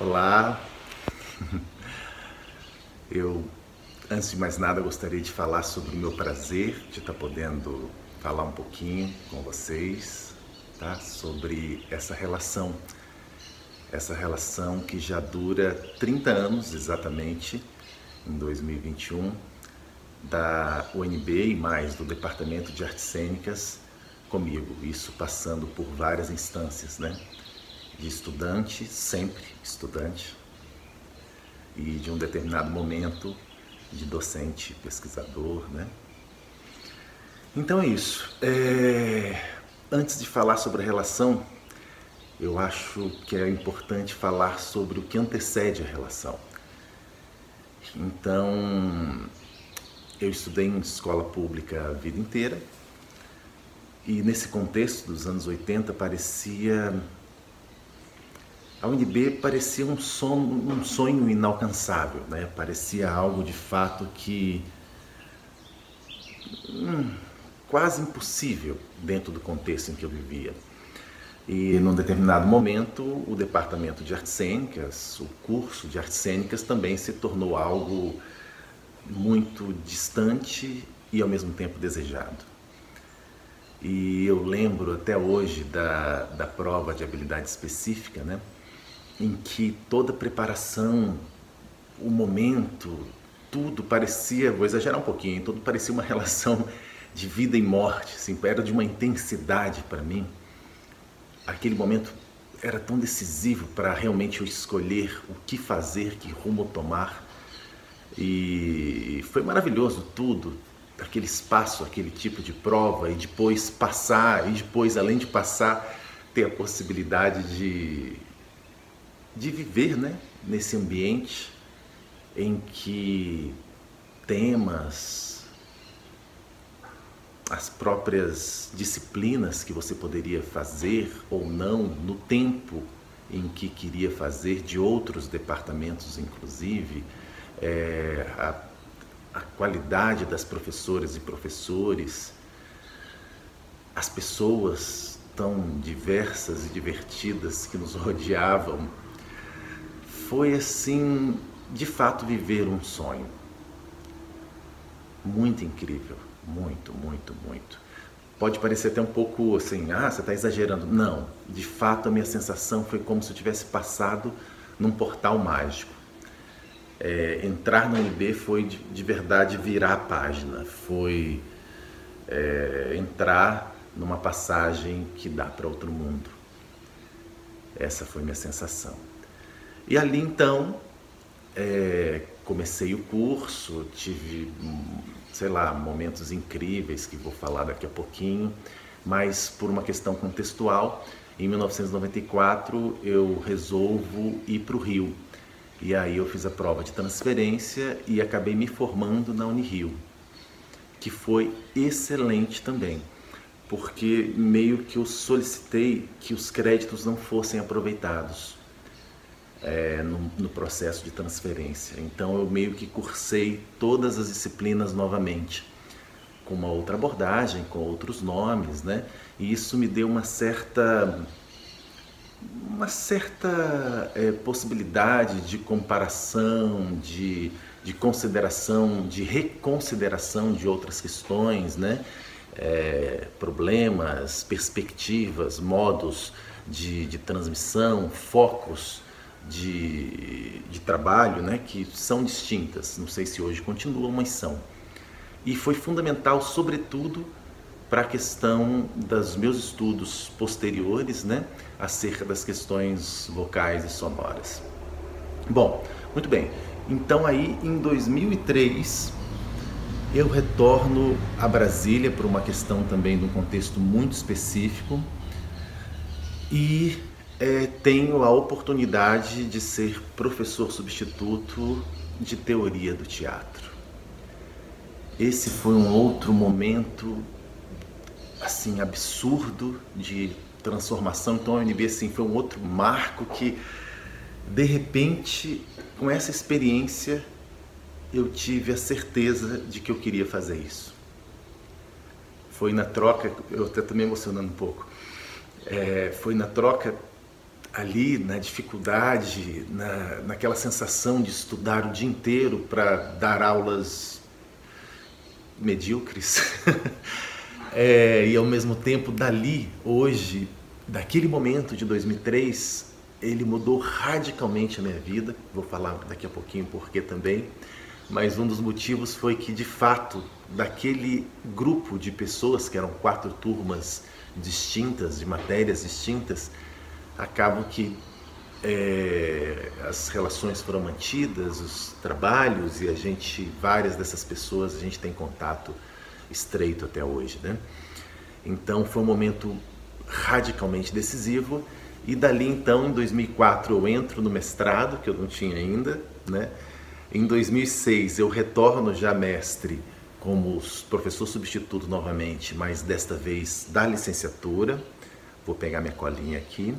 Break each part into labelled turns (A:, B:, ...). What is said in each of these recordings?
A: Olá, eu antes de mais nada gostaria de falar sobre o meu prazer de estar podendo falar um pouquinho com vocês, tá? Sobre essa relação que já dura 30 anos exatamente, em 2021, da UNB e mais do Departamento de Artes Cênicas comigo, isso passando por várias instâncias, né? De estudante, sempre estudante, e de um determinado momento de docente, pesquisador, né? Então é isso. Antes de falar sobre a relação, eu acho que é importante falar sobre o que antecede a relação. Então, eu estudei em escola pública a vida inteira e nesse contexto dos anos 80 a UNB parecia um sonho inalcançável, né? Parecia algo de fato que quase impossível dentro do contexto em que eu vivia. E num determinado momento, o departamento de artes cênicas, o curso de artes cênicas também se tornou algo muito distante e ao mesmo tempo desejado. E eu lembro até hoje da prova de habilidade específica, né? Em que toda a preparação, o momento, tudo parecia, vou exagerar um pouquinho, tudo parecia uma relação de vida e morte, assim, era de uma intensidade para mim. Aquele momento era tão decisivo para realmente eu escolher o que fazer, que rumo tomar. E foi maravilhoso tudo, aquele espaço, aquele tipo de prova, e depois passar, e depois, além de passar, ter a possibilidade de viver, né, nesse ambiente em que temas, as próprias disciplinas que você poderia fazer ou não no tempo em que queria fazer, de outros departamentos inclusive, a qualidade das professoras e professores, as pessoas tão diversas e divertidas que nos rodeavam. Foi assim, de fato, viver um sonho. Muito incrível, muito, muito, muito. Pode parecer até um pouco assim, você está exagerando. Não, de fato a minha sensação foi como se eu tivesse passado num portal mágico. Entrar na UNB foi de verdade virar a página, foi entrar numa passagem que dá para outro mundo. Essa foi minha sensação. E ali então, comecei o curso, tive, sei lá, momentos incríveis que vou falar daqui a pouquinho, mas por uma questão contextual, em 1994 eu resolvo ir para o Rio. E aí eu fiz a prova de transferência e acabei me formando na Unirio, que foi excelente também, porque meio que eu solicitei que os créditos não fossem aproveitados no processo de transferência. Então eu meio que cursei todas as disciplinas novamente, com uma outra abordagem, com outros nomes, né? E isso me deu uma certa possibilidade de comparação, de consideração, de reconsideração de outras questões, né? Problemas, perspectivas, modos de transmissão, focos de trabalho, né? Que são distintas. Não sei se hoje continuam, mas são. E foi fundamental, sobretudo, para a questão dos meus estudos posteriores, né, acerca das questões vocais e sonoras. Bom, muito bem. Então aí em 2003 eu retorno a Brasília por uma questão também de um contexto muito específico e tenho a oportunidade de ser professor substituto de teoria do teatro. Esse foi um outro momento assim absurdo de transformação. Então a UNB assim, foi um outro marco que de repente, com essa experiência, eu tive a certeza de que eu queria fazer isso. Foi na troca, eu até estou me emocionando um pouco, foi na troca ali na dificuldade, naquela sensação de estudar o dia inteiro para dar aulas medíocres. E ao mesmo tempo, dali, hoje, daquele momento de 2003, ele mudou radicalmente a minha vida. Vou falar daqui a pouquinho porquê também. Mas um dos motivos foi que, de fato, daquele grupo de pessoas, que eram 4 turmas distintas, de matérias distintas, acabam que as relações foram mantidas, os trabalhos, e várias dessas pessoas, a gente tem contato estreito até hoje, né? Então foi um momento radicalmente decisivo, e dali então, em 2004, eu entro no mestrado, que eu não tinha ainda, né? Em 2006 eu retorno já mestre como professor substituto novamente, mas desta vez da licenciatura. Vou pegar minha colinha aqui.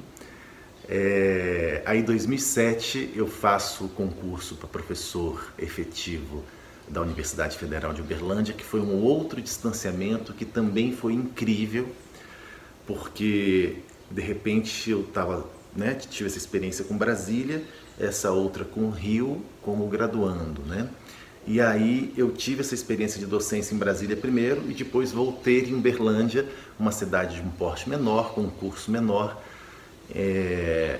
A: Aí em 2007 eu faço o concurso para professor efetivo da Universidade Federal de Uberlândia, que foi um outro distanciamento que também foi incrível, porque de repente eu tive essa experiência com Brasília, essa outra com o Rio como graduando, né? E aí eu tive essa experiência de docência em Brasília primeiro, e depois voltei em Uberlândia, uma cidade de um porte menor, com um curso menor,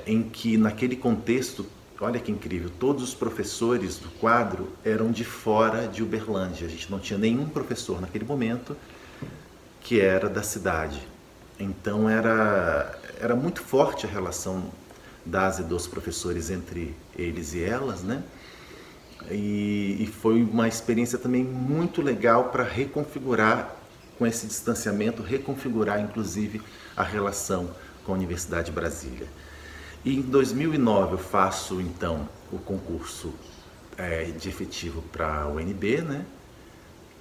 A: em que naquele contexto, olha que incrível, todos os professores do quadro eram de fora de Uberlândia. A gente não tinha nenhum professor naquele momento que era da cidade. Então era muito forte a relação das e dos professores entre eles e elas, né? E foi uma experiência também muito legal para reconfigurar, com esse distanciamento, reconfigurar inclusive a relação com a Universidade de Brasília. E em 2009 eu faço então o concurso de efetivo para a UNB, né?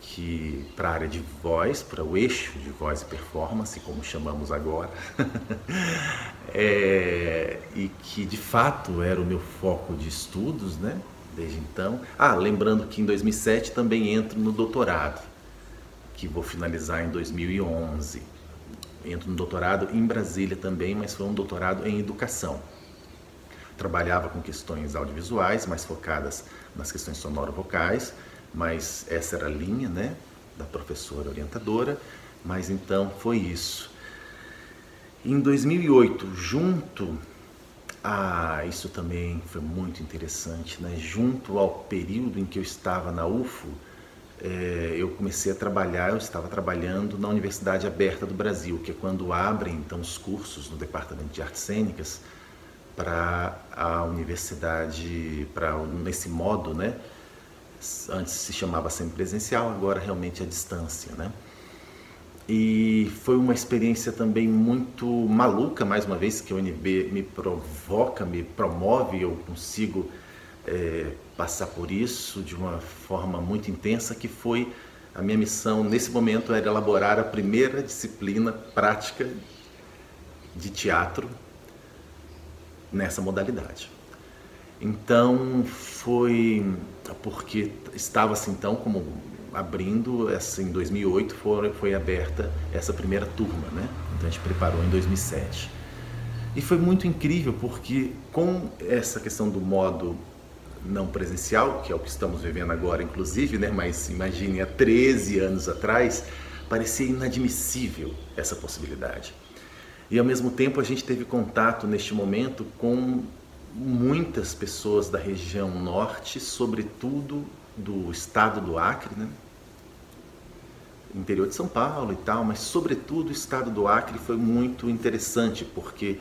A: Que para a área de voz, para o eixo de voz e performance, como chamamos agora, e que de fato era o meu foco de estudos, né? Desde então. Lembrando que em 2007 também entro no doutorado, que vou finalizar em 2011. Entro no doutorado em Brasília também, mas foi um doutorado em educação. Trabalhava com questões audiovisuais, mais focadas nas questões sonoro-vocais, mas essa era a linha, né, da professora orientadora. Mas então foi isso. Em 2008, isso também foi muito interessante, né? Junto ao período em que eu estava na UFO, eu comecei a trabalhar, eu estava trabalhando na Universidade Aberta do Brasil, que é quando abrem então os cursos no Departamento de Artes Cênicas para a universidade, nesse modo, né? Antes se chamava semipresencial, agora realmente à distância, né? E foi uma experiência também muito maluca, mais uma vez, que a UNB me provoca, me promove, eu consigo passar por isso de uma forma muito intensa, que foi a minha missão nesse momento era elaborar a primeira disciplina prática de teatro nessa modalidade. Então foi porque estava assim, então, como abrindo, em 2008 foi aberta essa primeira turma, né? Então a gente preparou em 2007. E foi muito incrível porque com essa questão do modo não presencial, que é o que estamos vivendo agora inclusive, né? Mas imagine, há 13 anos atrás, parecia inadmissível essa possibilidade. E ao mesmo tempo a gente teve contato neste momento com muitas pessoas da região norte, sobretudo do estado do Acre, né? Interior de São Paulo e tal, mas sobretudo o estado do Acre foi muito interessante, porque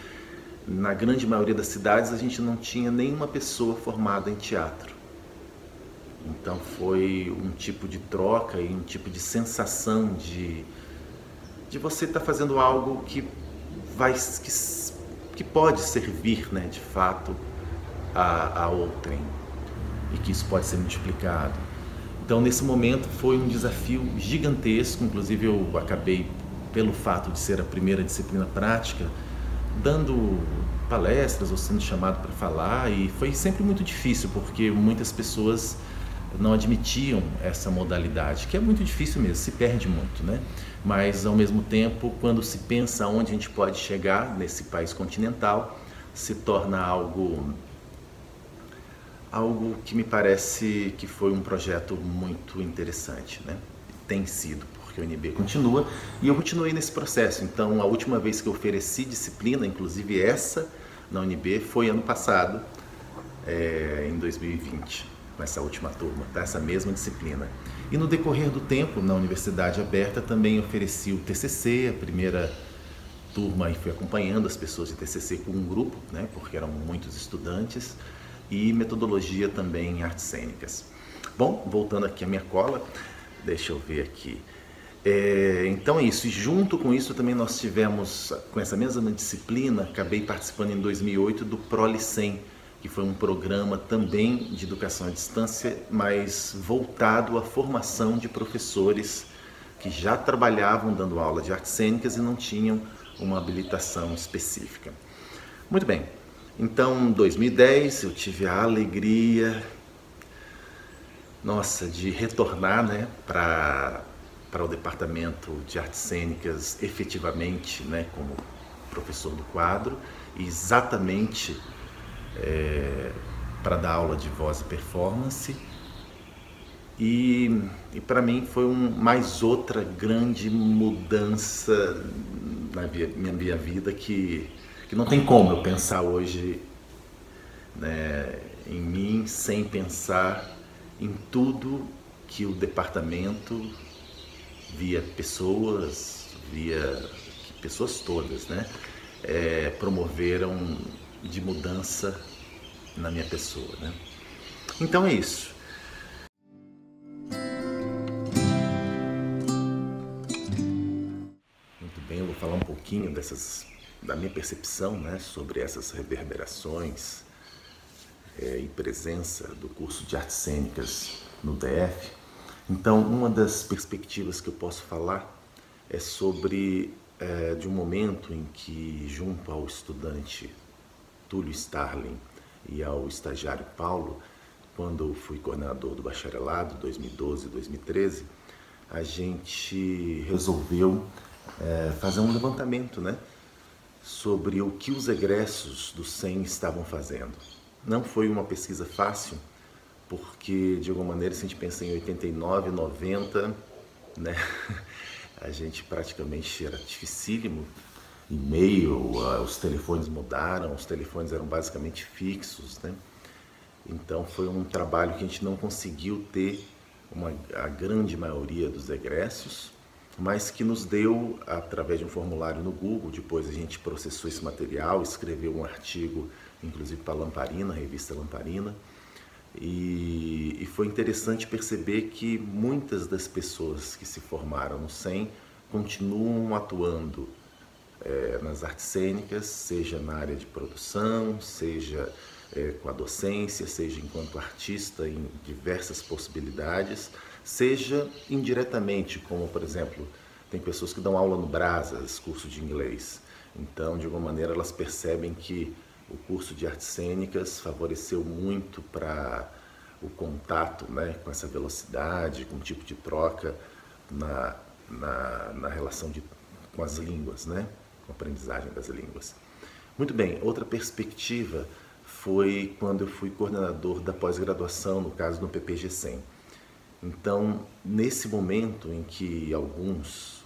A: na grande maioria das cidades a gente não tinha nenhuma pessoa formada em teatro. Então foi um tipo de troca e um tipo de sensação de você estar fazendo algo que pode servir, né, de fato a outrem, e que isso pode ser multiplicado. Então nesse momento foi um desafio gigantesco, inclusive eu acabei, pelo fato de ser a primeira disciplina prática, dando palestras ou sendo chamado para falar, e foi sempre muito difícil, porque muitas pessoas não admitiam essa modalidade, que é muito difícil mesmo, se perde muito, né? Mas ao mesmo tempo, quando se pensa onde a gente pode chegar nesse país continental, se torna algo que me parece que foi um projeto muito interessante, né? Tem sido, porque o UNB continua e eu continuei nesse processo. Então, a última vez que eu ofereci disciplina, inclusive essa na UNB, foi ano passado, em 2020, com essa última turma, tá? Essa mesma disciplina. E no decorrer do tempo, na Universidade Aberta, também ofereci o TCC, a primeira turma, e fui acompanhando as pessoas de TCC com um grupo, né? Porque eram muitos estudantes, e metodologia também em artes cênicas. Bom, voltando aqui à minha cola, deixa eu ver aqui. Então é isso, e junto com isso também nós tivemos, com essa mesma disciplina, acabei participando em 2008 do ProLicem, que foi um programa também de educação à distância, mas voltado à formação de professores que já trabalhavam dando aula de artes cênicas e não tinham uma habilitação específica. Muito bem, então em 2010 eu tive a alegria, de retornar, né, para o departamento de artes cênicas efetivamente, né, como professor do quadro, e exatamente para dar aula de voz e performance. E para mim foi mais outra grande mudança na minha vida que não tem como eu pensar hoje, né, em mim sem pensar em tudo que o departamento, via pessoas todas, né, promoveram de mudança na minha pessoa, né? Então é isso. Muito bem, eu vou falar um pouquinho da minha percepção, né, sobre essas reverberações e presença do curso de artes cênicas no DF. Então, uma das perspectivas que eu posso falar é sobre de um momento em que, junto ao estudante Túlio Starling e ao estagiário Paulo, quando eu fui coordenador do bacharelado, 2012 e 2013, a gente resolveu fazer um levantamento, né, sobre o que os egressos do SEM estavam fazendo. Não foi uma pesquisa fácil, porque, de alguma maneira, se a gente pensa em 89, 90, né, a gente praticamente era dificílimo. E-mail, os telefones mudaram, os telefones eram basicamente fixos, né? Então foi um trabalho que a gente não conseguiu ter a grande maioria dos egressos, mas que nos deu, através de um formulário no Google, depois a gente processou esse material, escreveu um artigo, inclusive para a Lamparina, a revista Lamparina, e foi interessante perceber que muitas das pessoas que se formaram no SEM continuam atuando nas artes cênicas, seja na área de produção, seja com a docência, seja enquanto artista em diversas possibilidades, seja indiretamente, como, por exemplo, tem pessoas que dão aula no Brasas, curso de inglês. Então, de alguma maneira, elas percebem que o curso de artes cênicas favoreceu muito para o contato, né, com essa velocidade, com o tipo de troca na relação com as línguas, né? Com a aprendizagem das línguas. Muito bem, outra perspectiva foi quando eu fui coordenador da pós-graduação, no caso no PPG-100. Então, nesse momento em que alguns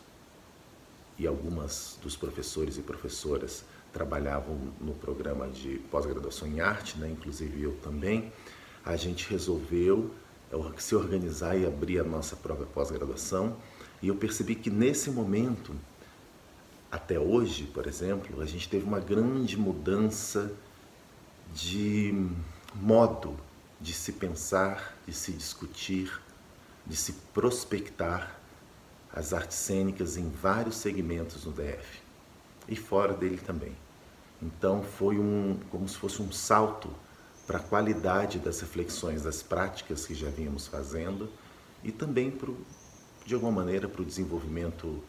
A: e algumas dos professores e professoras trabalhavam no programa de pós-graduação em arte, né, inclusive eu também, a gente resolveu se organizar e abrir a nossa própria pós-graduação, e eu percebi que nesse momento, até hoje, por exemplo, a gente teve uma grande mudança de modo de se pensar, de se discutir, de se prospectar as artes cênicas em vários segmentos no DF e fora dele também. Então foi como se fosse um salto para a qualidade das reflexões, das práticas que já vínhamos fazendo e também, de alguma maneira, para o desenvolvimento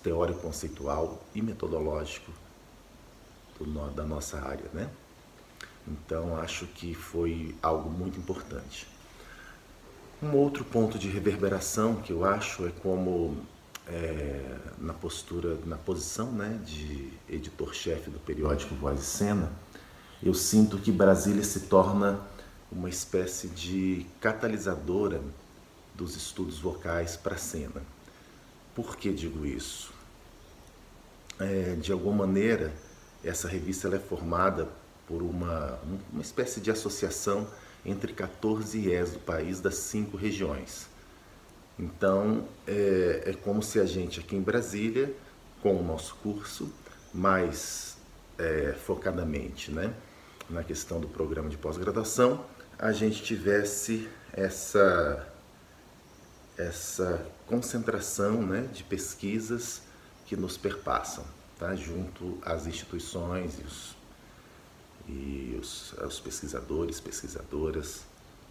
A: teórico, conceitual e metodológico da nossa área, né? Então, acho que foi algo muito importante. Um outro ponto de reverberação que eu acho é como na posição, né, de editor-chefe do periódico Voz e Cena, eu sinto que Brasília se torna uma espécie de catalisadora dos estudos vocais para a cena. Por que digo isso? De alguma maneira, essa revista ela é formada por uma espécie de associação entre 14 IES do país, das 5 regiões. Então, é como se a gente aqui em Brasília, com o nosso curso, mais focadamente, né, na questão do programa de pós-graduação, a gente tivesse essa concentração, né, de pesquisas que nos perpassam, tá, junto às instituições e os pesquisadores, pesquisadoras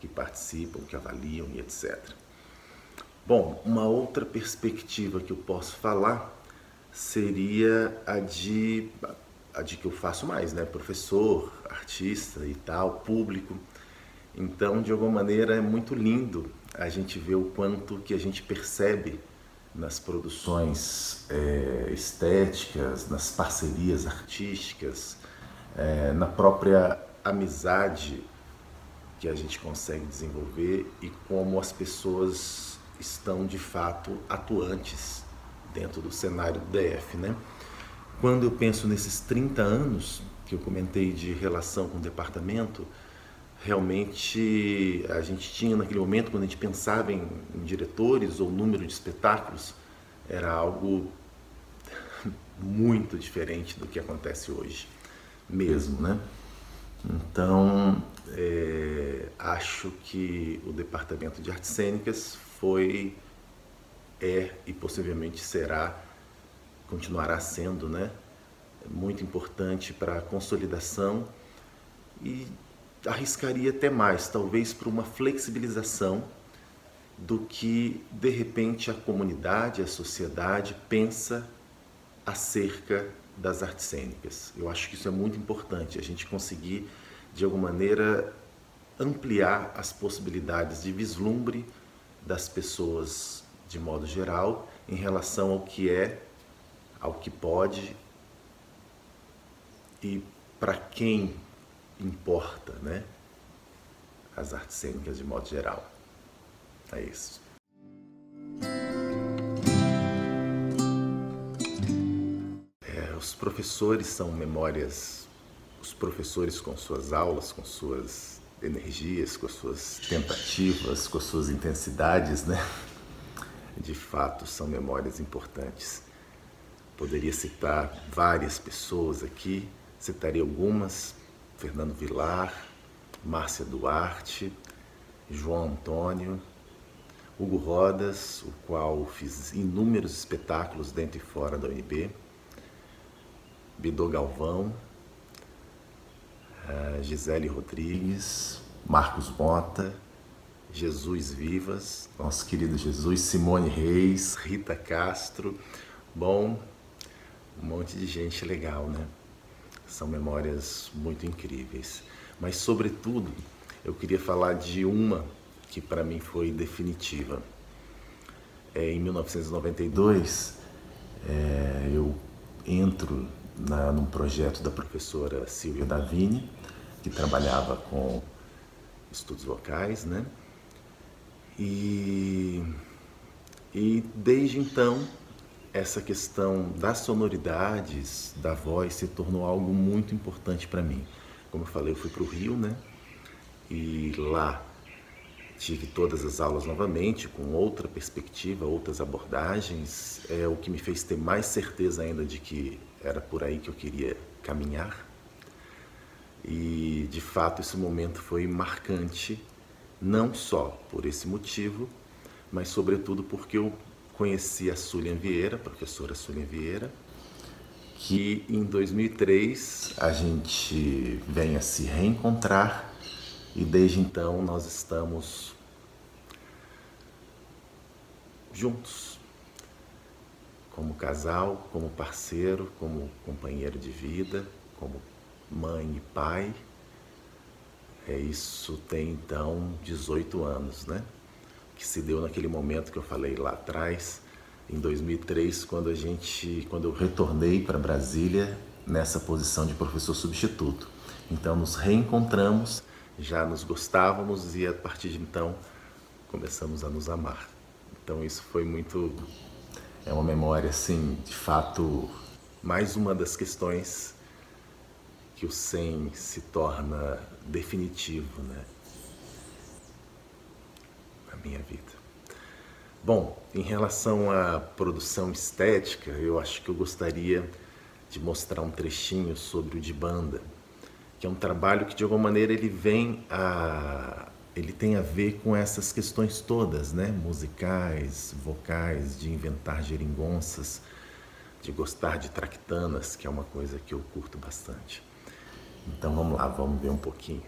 A: que participam, que avaliam e etc. Bom, uma outra perspectiva que eu posso falar seria a de que eu faço mais, né? Professor, artista e tal, público. Então, de alguma maneira, é muito lindo a gente ver o quanto que a gente percebe nas produções estéticas, nas parcerias artísticas, na própria amizade que a gente consegue desenvolver e como as pessoas estão de fato atuantes dentro do cenário do DF, né? Quando eu penso nesses 30 anos que eu comentei de relação com o departamento, realmente a gente tinha naquele momento, quando a gente pensava em diretores ou número de espetáculos, era algo muito diferente do que acontece hoje mesmo, né? Então, acho que o Departamento de Artes Cênicas e possivelmente continuará sendo, né, muito importante para a consolidação e arriscaria até mais, talvez para uma flexibilização do que, de repente, a comunidade, a sociedade pensa acerca das artes cênicas. Eu acho que isso é muito importante, a gente conseguir, de alguma maneira, ampliar as possibilidades de vislumbre das pessoas de modo geral em relação ao que ao que pode e para quem importa, né, as artes cênicas de modo geral. É isso. Os professores são memórias, os professores com suas aulas, com suas energias, com suas tentativas, com suas intensidades, né? De fato, são memórias importantes. Poderia citar várias pessoas aqui, citaria algumas: Fernando Vilar, Márcia Duarte, João Antônio, Hugo Rodas, o qual fiz inúmeros espetáculos dentro e fora da UNB, Bidô Galvão, Gisele Rodrigues, Marcos Mota, Jesus Vivas, nosso querido Jesus, Simone Reis, Rita Castro. Bom, um monte de gente legal, né? São memórias muito incríveis. Mas, sobretudo, eu queria falar de uma que para mim foi definitiva. Em 1992, eu entro num projeto da professora Silvia Davini, que trabalhava com estudos vocais, né? E desde então, essa questão das sonoridades, da voz, se tornou algo muito importante para mim. Como eu falei, eu fui para o Rio, né? E lá tive todas as aulas novamente, com outra perspectiva, outras abordagens, o que me fez ter mais certeza ainda de que era por aí que eu queria caminhar. E, de fato, esse momento foi marcante, não só por esse motivo, mas, sobretudo, porque eu conheci a Súlian Vieira, a professora Súlian Vieira, que em 2003 a gente vem a se reencontrar e desde então nós estamos juntos, como casal, como parceiro, como companheiro de vida, como mãe e pai. Isso tem então 18 anos, né? Que se deu naquele momento que eu falei lá atrás, em 2003, quando eu retornei para Brasília nessa posição de professor substituto. Então nos reencontramos, já nos gostávamos e a partir de então começamos a nos amar. Então isso foi muito, é uma memória assim, de fato, mais uma das questões que o 100 se torna definitivo, né, na minha vida. Bom, em relação à produção estética, eu acho que eu gostaria de mostrar um trechinho sobre o de banda, que é um trabalho que de alguma maneira ele tem a ver com essas questões todas, né? Musicais, vocais, de inventar geringonças, de gostar de traquitanas, que é uma coisa que eu curto bastante. Então vamos lá, vamos ver um pouquinho.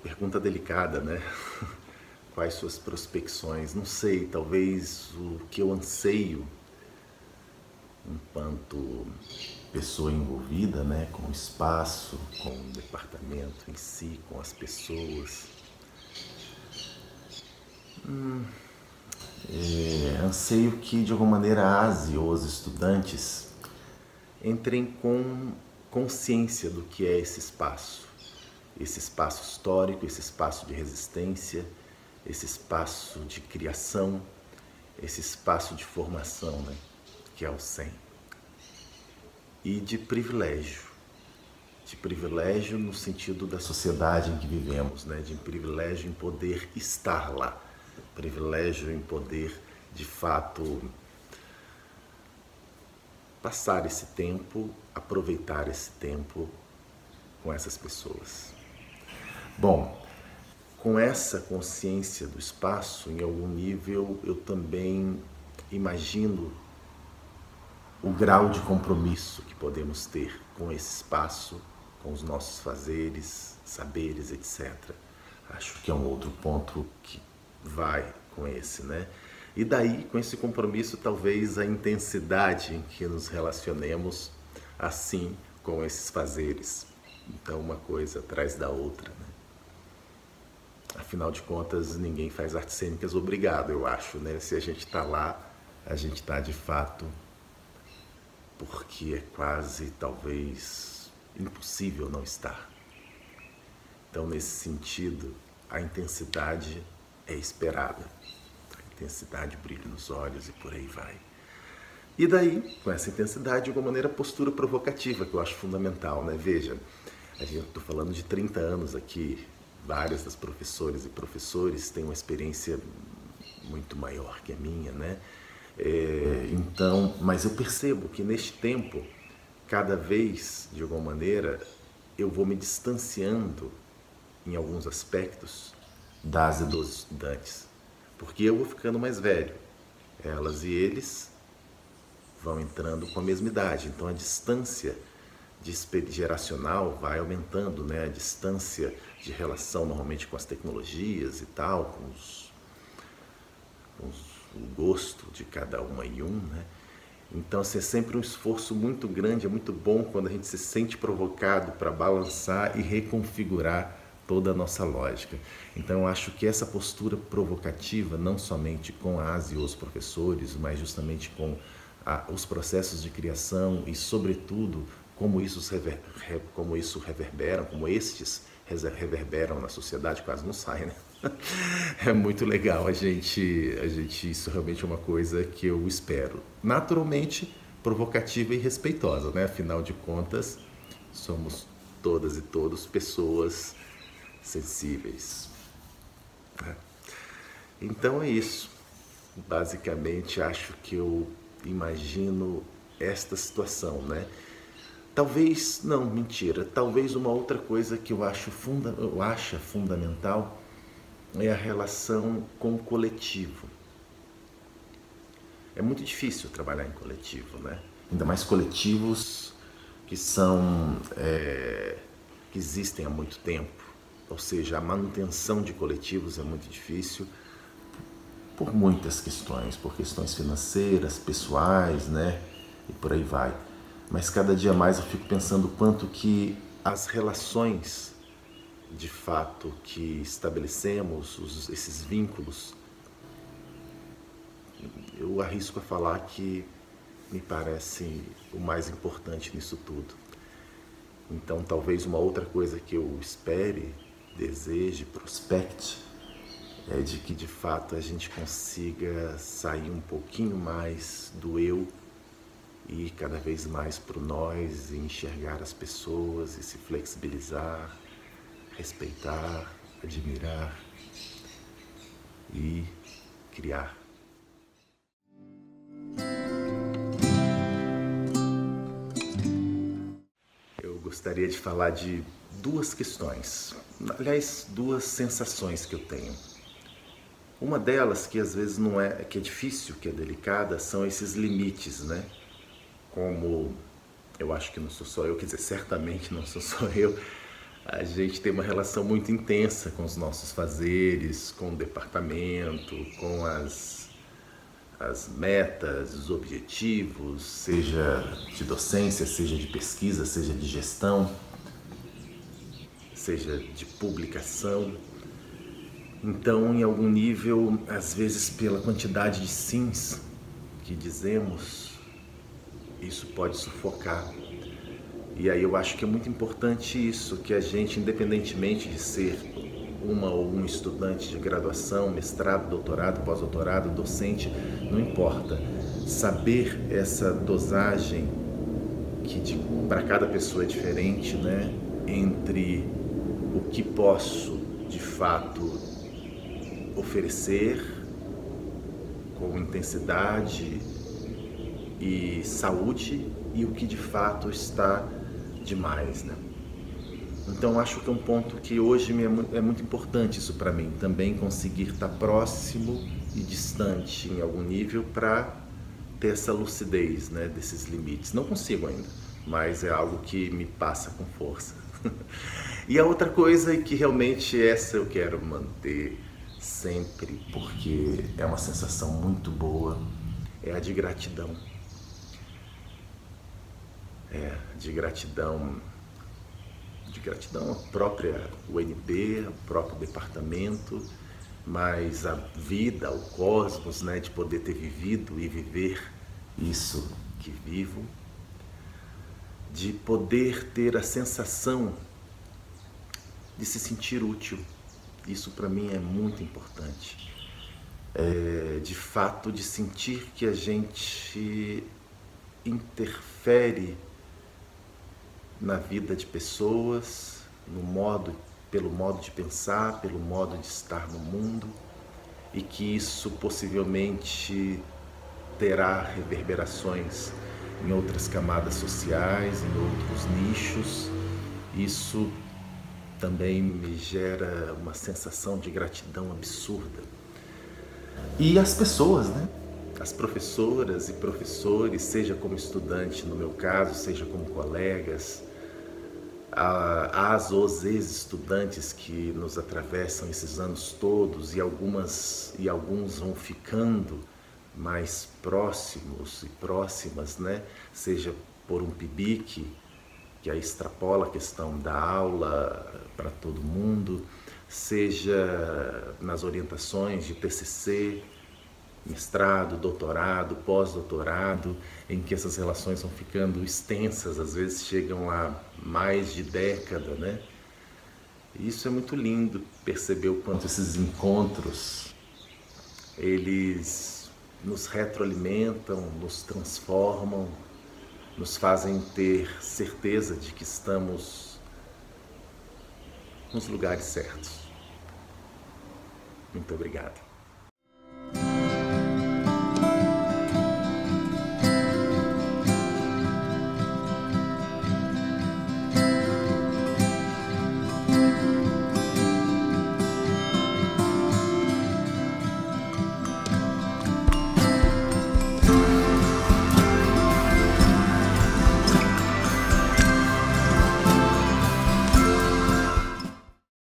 A: Pergunta delicada, né? Quais suas prospecções? Não sei, talvez o que eu anseio enquanto pessoa envolvida, né, com o espaço, com o departamento em si, com as pessoas. Anseio que de alguma maneira as e os estudantes entrem com consciência do que é esse espaço histórico, esse espaço de resistência, esse espaço de criação, esse espaço de formação, né, que é o 100. E de privilégio no sentido da sociedade em que vivemos, né, de privilégio em poder estar lá, privilégio em poder, de fato, passar esse tempo, aproveitar esse tempo com essas pessoas. Bom, com essa consciência do espaço, em algum nível, eu também imagino o grau de compromisso que podemos ter com esse espaço, com os nossos fazeres, saberes, etc. Acho que é um outro ponto que vai com esse, né? E daí, com esse compromisso, talvez a intensidade em que nos relacionemos assim com esses fazeres. Então, uma coisa atrás da outra, né? Afinal de contas, ninguém faz artes cênicas obrigado, eu acho, né? Se a gente está lá, a gente está de fato, porque é quase, talvez, impossível não estar. Então, nesse sentido, a intensidade é esperada. A intensidade, brilho nos olhos e por aí vai. E daí, com essa intensidade, de alguma maneira, postura provocativa, que eu acho fundamental, né? Veja, a gente estou falando de 30 anos aqui, várias das professoras e professores têm uma experiência muito maior que a minha, né? Então, mas eu percebo que neste tempo, cada vez, de alguma maneira, eu vou me distanciando em alguns aspectos das e dos estudantes, porque eu vou ficando mais velho, elas e eles vão entrando com a mesma idade, então a distância geracional vai aumentando, né? A distância de relação normalmente com as tecnologias e tal, o gosto de cada uma e um, né? Então assim, é sempre um esforço muito grande, é muito bom quando a gente se sente provocado para balançar e reconfigurar toda a nossa lógica. Então eu acho que essa postura provocativa, não somente com as e os professores, mas justamente com os processos de criação e, sobretudo, como estes reverberam na sociedade, quase não sai, né? É muito legal isso realmente é uma coisa que eu espero. Naturalmente, provocativa e respeitosa, né? Afinal de contas, somos todas e todos pessoas sensíveis. Então é isso. Basicamente, acho que eu imagino esta situação, né? Talvez, não, mentira, talvez uma outra coisa que eu acho fundamental é a relação com o coletivo. É muito difícil trabalhar em coletivo, né? Ainda mais coletivos que que existem há muito tempo. Ou seja, a manutenção de coletivos é muito difícil por muitas questões, por questões financeiras, pessoais, né? E por aí vai. Mas cada dia mais eu fico pensando o quanto que as relações, de fato, que estabelecemos, esses vínculos, eu arrisco a falar que me parece o mais importante nisso tudo. Então, talvez uma outra coisa que eu espere, deseje, prospecte, é de que de fato a gente consiga sair um pouquinho mais do eu e ir cada vez mais para o nós, e enxergar as pessoas e se flexibilizar, respeitar, admirar e criar. Eu gostaria de falar de duas questões, aliás, duas sensações que eu tenho. Uma delas, que às vezes não é, que é difícil, que é delicada, são esses limites, né? Como eu acho que não sou só eu, quer dizer, certamente não sou só eu, a gente tem uma relação muito intensa com os nossos fazeres, com o departamento, com as metas, os objetivos, seja de docência, seja de pesquisa, seja de gestão, seja de publicação. Então, em algum nível, às vezes pela quantidade de sims que dizemos, isso pode sufocar. E aí eu acho que é muito importante isso, que a gente, independentemente de ser uma ou um estudante de graduação, mestrado, doutorado, pós-doutorado, docente, não importa. Saber essa dosagem que para cada pessoa é diferente, né? Entre o que posso, de fato, oferecer com intensidade e saúde e o que de fato está demais, né? Então acho que é um ponto que hoje é muito importante isso para mim, também conseguir estar próximo e distante em algum nível para ter essa lucidez, né, desses limites. Não consigo ainda, mas é algo que me passa com força. E a outra coisa é que realmente essa eu quero manter sempre, porque é uma sensação muito boa, é a de gratidão. De gratidão à própria UNB, ao próprio departamento, mas a vida, o cosmos, né, de poder ter vivido e viver isso que vivo, de poder ter a sensação de se sentir útil. Isso para mim é muito importante. De fato, de sentir que a gente interfere na vida de pessoas, pelo modo de pensar, pelo modo de estar no mundo, e que isso possivelmente terá reverberações em outras camadas sociais, em outros nichos. Isso também me gera uma sensação de gratidão absurda. E as pessoas, né? As professoras e professores, seja como estudante no meu caso, seja como colegas, os ex-estudantes que nos atravessam esses anos todos, e alguns vão ficando mais próximos e próximas, né? Seja por um PIBIC, que aí extrapola a questão da aula para todo mundo, seja nas orientações de TCC, mestrado, doutorado, pós-doutorado, em que essas relações vão ficando extensas, às vezes chegam a mais de década, né? E isso é muito lindo, perceber o quanto esses encontros, eles nos retroalimentam, nos transformam, nos fazem ter certeza de que estamos nos lugares certos. Muito obrigado.